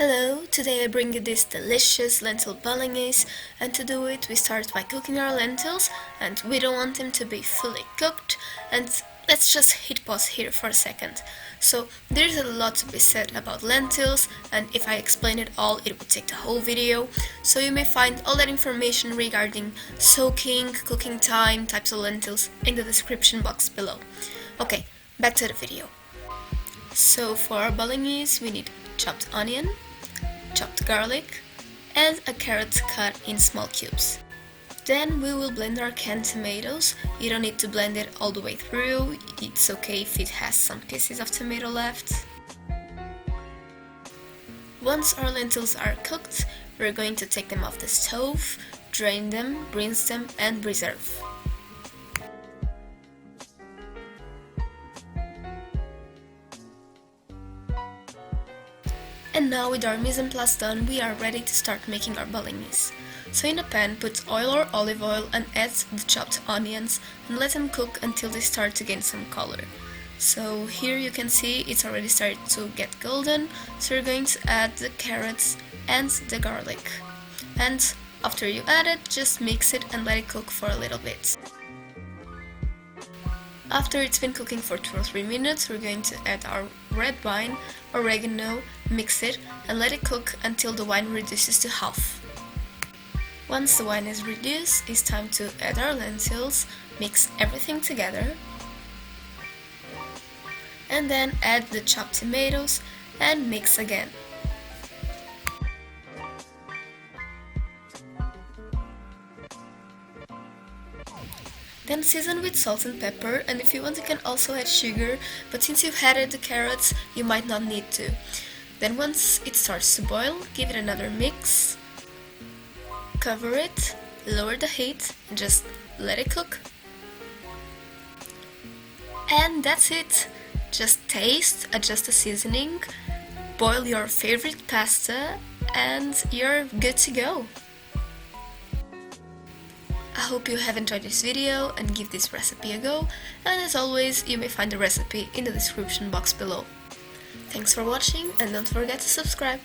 Hello, today I bring you this delicious lentil bolognese, and to do it we start by cooking our lentils, and we don't want them to be fully cooked, and let's just hit pause here for a second. So there's a lot to be said about lentils, and if I explain it all it would take the whole video, so you may find all that information regarding soaking, cooking time, types of lentils in the description box below. Okay, back to the video. So for our bolognese we need chopped onion, chopped garlic, and a carrot cut in small cubes. Then we will blend our canned tomatoes. You don't need to blend it all the way through, it's okay if it has some pieces of tomato left. Once our lentils are cooked, we're going to take them off the stove, drain them, rinse them, and reserve. And now with our mise en place done, we are ready to start making our bolognese. So in a pan, put oil or olive oil and add the chopped onions and let them cook until they start to gain some color. So here you can see it's already started to get golden, so you're going to add the carrots and the garlic. And after you add it, just mix it and let it cook for a little bit. After it's been cooking for 2 or 3 minutes, we're going to add our red wine, oregano, mix it and let it cook until the wine reduces to half. Once the wine is reduced, it's time to add our lentils, mix everything together, and then add the chopped tomatoes and mix again. Then season with salt and pepper, and if you want you can also add sugar, but since you've added the carrots you might not need to. Then once it starts to boil, give it another mix, cover it, lower the heat and just let it cook. And that's it! Just taste, adjust the seasoning, boil your favorite pasta and you're good to go! I hope you have enjoyed this video and give this recipe a go, and as always you may find the recipe in the description box below. Thanks for watching and don't forget to subscribe!